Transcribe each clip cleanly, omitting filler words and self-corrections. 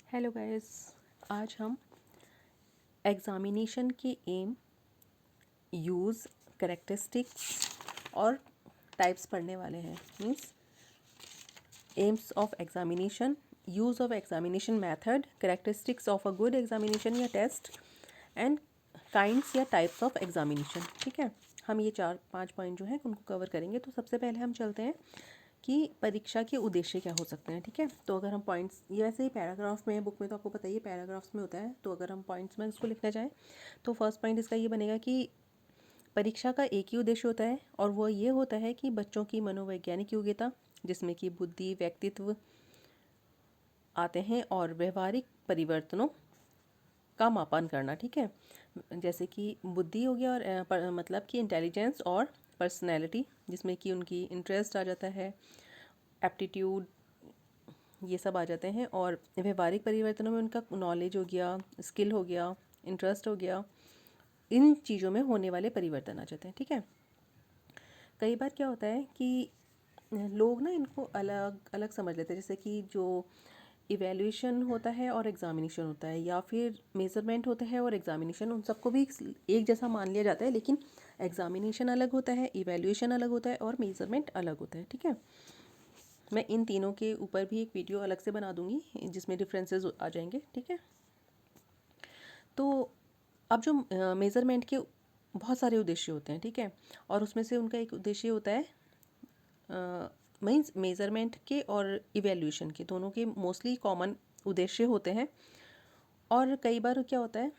Hello guys, आज हम examination के एम, यूज़, करेक्टरिस्टिक्स और टाइप्स पढ़ने वाले हैं। Means AIIMS of examination, use of examination method, characteristics of a good examination या टेस्ट एंड काइंड्स या टाइप्स ऑफ एग्ज़ामिनेशन। ठीक है, हम ये 4-5 पॉइंट जो हैं उनको कवर करेंगे। तो सबसे पहले हम चलते हैं कि परीक्षा के उद्देश्य क्या हो सकते हैं। ठीक है, तो अगर हम पॉइंट्स, ये वैसे ही पैराग्राफ में, बुक में तो आपको पता ही है पैराग्राफ्स में होता है, तो अगर हम पॉइंट्स में इसको लिखना चाहें तो फर्स्ट पॉइंट इसका ये बनेगा कि परीक्षा का एक ही उद्देश्य होता है और वो ये होता है कि बच्चों की मनोवैज्ञानिक योग्यता, जिसमें कि बुद्धि, व्यक्तित्व आते हैं, और व्यवहारिक परिवर्तनों का मापन करना। ठीक है, जैसे कि बुद्धि हो गया और मतलब कि इंटेलिजेंस और पर्सनैलिटी, जिसमें कि उनकी इंटरेस्ट आ जाता है, एप्टीट्यूड, ये सब आ जाते हैं। और व्यवहारिक परिवर्तनों में उनका नॉलेज हो गया, स्किल हो गया, इंटरेस्ट हो गया, इन चीज़ों में होने वाले परिवर्तन आ जाते हैं। ठीक है, कई बार क्या होता है कि लोग ना इनको अलग अलग समझ लेते हैं, जैसे कि जो इवैल्यूएशन होता है और एग्ज़ामिनेशन होता है, या फिर मेज़रमेंट होता है और एग्ज़ामिनेशन, उन सबको भी एक जैसा मान लिया जाता है, लेकिन एग्ज़ामिनेशन अलग होता है, इवैल्यूएशन अलग होता है और मेज़रमेंट अलग होता है। ठीक है, मैं इन तीनों के ऊपर भी एक वीडियो अलग से बना दूंगी जिसमें डिफरेंसेस आ जाएंगे। ठीक है, तो अब जो मेज़रमेंट के बहुत सारे उद्देश्य होते हैं। ठीक है, और उसमें से उनका एक उद्देश्य होता है, मीन्स मेज़रमेंट के और इवैल्यूएशन के दोनों के मोस्टली कॉमन उद्देश्य होते हैं। और कई बार क्या होता है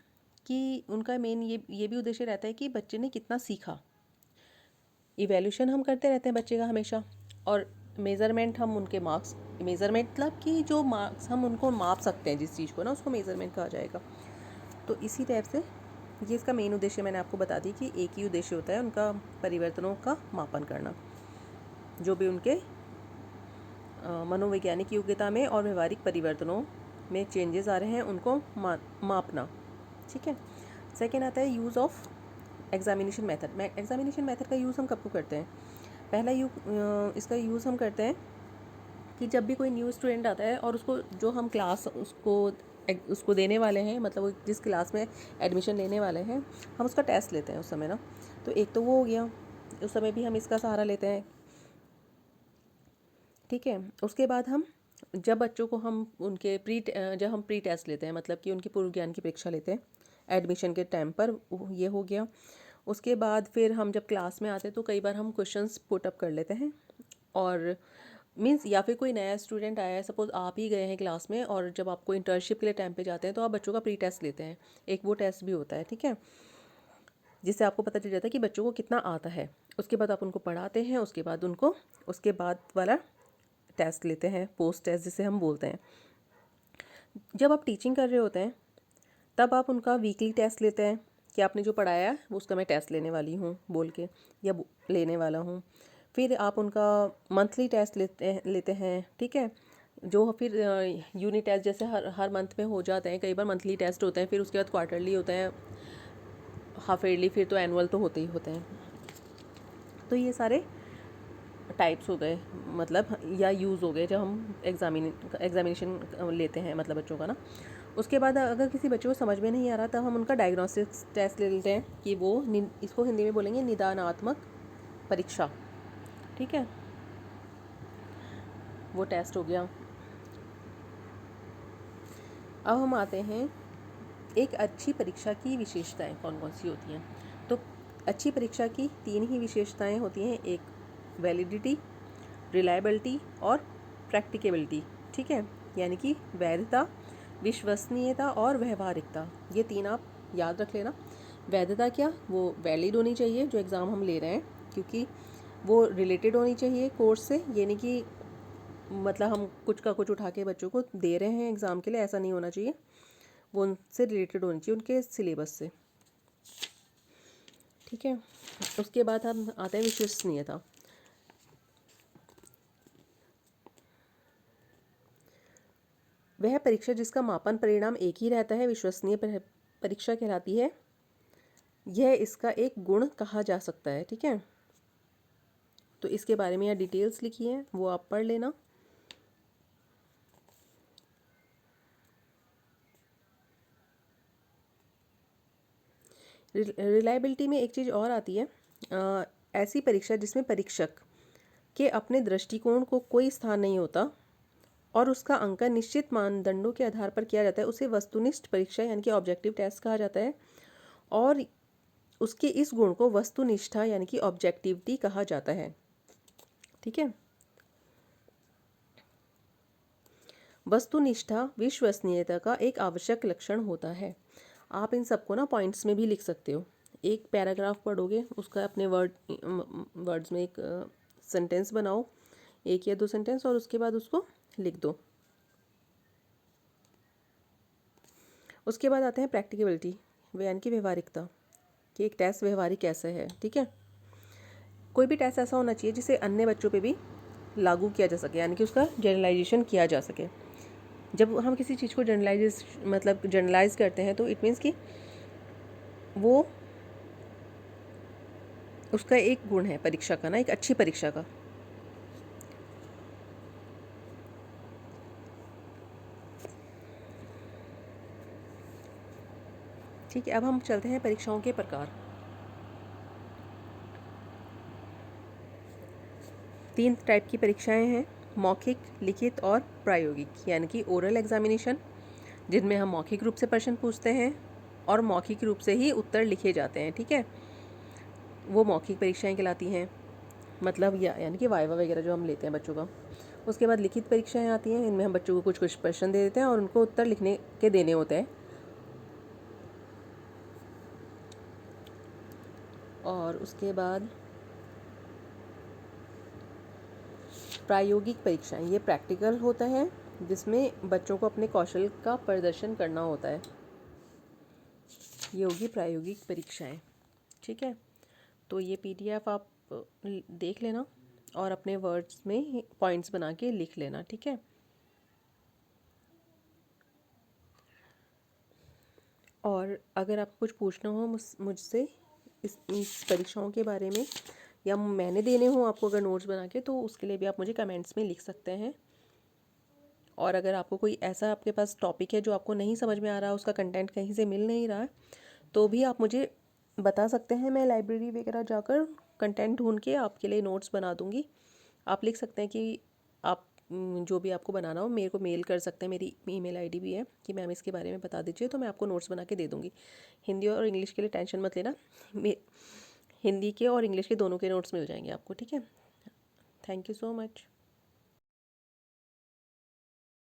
कि उनका मेन ये भी उद्देश्य रहता है कि बच्चे ने कितना सीखा। इवैल्यूएशन हम करते रहते हैं बच्चे का हमेशा, और मेज़रमेंट हम उनके मार्क्स, मेज़रमेंट मतलब कि जो मार्क्स हम उनको माप सकते हैं जिस चीज़ को ना, उसको मेज़रमेंट कहा जाएगा। तो इसी टाइप से ये इसका मेन उद्देश्य मैंने आपको बता दी कि एक ही उद्देश्य होता है उनका, परिवर्तनों का मापन करना, जो भी उनके मनोवैज्ञानिक योग्यता में और व्यवहारिक परिवर्तनों में चेंजेस आ रहे हैं उनको मापना। ठीक है, सेकेंड आता है use of examination method. Examination method का यूज़ हम कब को करते हैं? पहला इसका यूज़ हम करते हैं कि जब भी कोई न्यू स्टूडेंट आता है और उसको जो हम क्लास उसको देने वाले हैं, मतलब वो जिस क्लास में एडमिशन लेने वाले हैं, हम उसका टेस्ट लेते हैं उस समय ना। तो एक तो वो हो गया, उस समय भी हम इसका सहारा लेते हैं। ठीक है, उसके बाद हम जब बच्चों को हम उनके जब हम प्री टेस्ट लेते हैं, मतलब कि उनकी पूर्व ज्ञान की परीक्षा लेते हैं एडमिशन के टाइम पर, ये हो गया। उसके बाद फिर हम जब क्लास में आते हैं तो कई बार हम क्वेश्चंस पुट अप कर लेते हैं, और मीन्स या फिर कोई नया स्टूडेंट आया है, सपोज़ आप ही गए हैं क्लास में, और जब आपको इंटर्नशिप के लिए टाइम पे जाते हैं तो आप बच्चों का प्री टेस्ट लेते हैं, एक वो टेस्ट भी होता है। ठीक है, जिससे आपको पता चल जाता है कि बच्चों को कितना आता है। उसके बाद आप उनको पढ़ाते हैं, उसके बाद उनको उसके बाद वाला टेस्ट लेते हैं, पोस्ट टेस्ट जिसे हम बोलते हैं। जब आप टीचिंग कर रहे होते हैं तब आप उनका वीकली टेस्ट लेते हैं कि आपने जो पढ़ाया है वो उसका मैं टेस्ट लेने वाली हूँ बोल के, या लेने वाला हूँ। फिर आप उनका मंथली टेस्ट लेते हैं। ठीक है, जो फिर यूनिट टेस्ट जैसे हर मंथ में हो जाते हैं, कई बार मंथली टेस्ट होते हैं, फिर उसके बाद क्वार्टरली होते हैं, हाफ ईयरली, फिर तो एनुअल तो होते ही होते हैं। तो ये सारे टाइप्स हो गए, मतलब या यूज़ हो गए जब हम एग्ज़ामिनेशन लेते हैं, मतलब बच्चों का ना। उसके बाद अगर किसी बच्चे को समझ में नहीं आ रहा तब हम उनका डायग्नोस्टिक्स टेस्ट ले लेते हैं कि वो इसको हिंदी में बोलेंगे निदानात्मक परीक्षा। ठीक है, वो टेस्ट हो गया। अब हम आते हैं एक अच्छी परीक्षा की विशेषताएं कौन कौन सी होती हैं। तो अच्छी परीक्षा की 3 ही विशेषताएं होती हैं, एक वैलिडिटी, रिलायबिलिटी और प्रैक्टिकेबिलिटी। ठीक है, यानी कि वैधता, विश्वसनीयता और व्यवहारिकता, ये 3 आप याद रख लेना। वैधता क्या, वो वैलिड होनी चाहिए जो एग्ज़ाम हम ले रहे हैं, क्योंकि वो रिलेटेड होनी चाहिए कोर्स से, ये नहीं कि मतलब हम कुछ का कुछ उठा के बच्चों को दे रहे हैं एग्ज़ाम के लिए, ऐसा नहीं होना चाहिए। वो उनसे रिलेटेड होनी चाहिए, उनके सिलेबस से। ठीक है, उसके बाद हम आते हैं विश्वसनीयता। वह परीक्षा जिसका मापन परिणाम एक ही रहता है विश्वसनीय परीक्षा कहलाती है। यह इसका एक गुण कहा जा सकता है। ठीक है, तो इसके बारे में यहाँ डिटेल्स लिखी है, वो आप पढ़ लेना। रिलायबिलिटी में एक चीज़ और आती है, ऐसी परीक्षा जिसमें परीक्षक के अपने दृष्टिकोण को कोई स्थान नहीं होता और उसका अंकन निश्चित मानदंडों के आधार पर किया जाता है, उसे वस्तुनिष्ठ परीक्षा यानी कि ऑब्जेक्टिव टेस्ट कहा जाता है। और उसके इस गुण को वस्तुनिष्ठा यानी कि ऑब्जेक्टिविटी कहा जाता है। ठीक है। वस्तुनिष्ठा विश्वसनीयता का एक आवश्यक लक्षण होता है। आप इन सबको ना पॉइंट्स में भी लिख सकते हो। एक पैराग्राफ पढ़ोगे, उसका अपने वर्ड्स में एक सेंटेंस बनाओ, एक या दो सेंटेंस, और उसके बाद उसको लिख दो। उसके बाद आते हैं प्रैक्टिकबिलिटी, यानी कि व्यवहारिकता, कि एक टेस्ट व्यवहारिक कैसे है। ठीक है। कोई भी टेस्ट ऐसा होना चाहिए जिसे अन्य बच्चों पे भी लागू किया जा सके, यानी कि उसका जनरलाइजेशन किया जा सके। जब हम किसी चीज़ को जनरलाइज करते हैं तो इट मीन्स कि वो उसका एक गुण है परीक्षा का ना, एक अच्छी परीक्षा का। ठीक है। अब हम चलते हैं परीक्षाओं के प्रकार। 3 टाइप की परीक्षाएं हैं, मौखिक, लिखित और प्रायोगिक, यानी कि ओरल एग्जामिनेशन, जिनमें हम मौखिक रूप से प्रश्न पूछते हैं और मौखिक रूप से ही उत्तर लिखे जाते हैं। ठीक है। वो मौखिक परीक्षाएं कहलाती हैं, मतलब यानी कि वाइवा वगैरह जो हम लेते हैं बच्चों का। उसके बाद लिखित परीक्षाएं आती हैं, इनमें हम बच्चों को कुछ कुछ प्रश्न दे देते हैं और उनको उत्तर लिखने के देने होते हैं। और उसके बाद प्रायोगिक परीक्षाएं, ये प्रैक्टिकल होता है जिसमें बच्चों को अपने कौशल का प्रदर्शन करना होता है। ये होगी प्रायोगिक परीक्षाएं। ठीक है। तो ये PDF आप देख लेना और अपने वर्ड्स में पॉइंट्स बना के लिख लेना। ठीक है। और अगर आपको कुछ पूछना हो मुझसे इस परीक्षाओं के बारे में, या मैंने देने हो आपको अगर नोट्स बना के, तो उसके लिए भी आप मुझे कमेंट्स में लिख सकते हैं। और अगर आपको कोई ऐसा आपके पास टॉपिक है जो आपको नहीं समझ में आ रहा, उसका कंटेंट कहीं से मिल नहीं रहा है, तो भी आप मुझे बता सकते हैं। मैं लाइब्रेरी वगैरह जाकर कंटेंट ढूंढ के आपके लिए नोट्स बना दूंगी। आप लिख सकते हैं कि आप जो भी आपको बनाना हो मेरे को मेल कर सकते हैं। मेरी ईमेल आईडी भी है कि मैम इसके बारे में बता दीजिए, तो मैं आपको नोट्स बना के दे दूँगी। हिंदी और इंग्लिश के लिए टेंशन मत लेना, हिंदी के और इंग्लिश के दोनों के नोट्स मिल जाएंगे आपको। ठीक है। Thank you so much.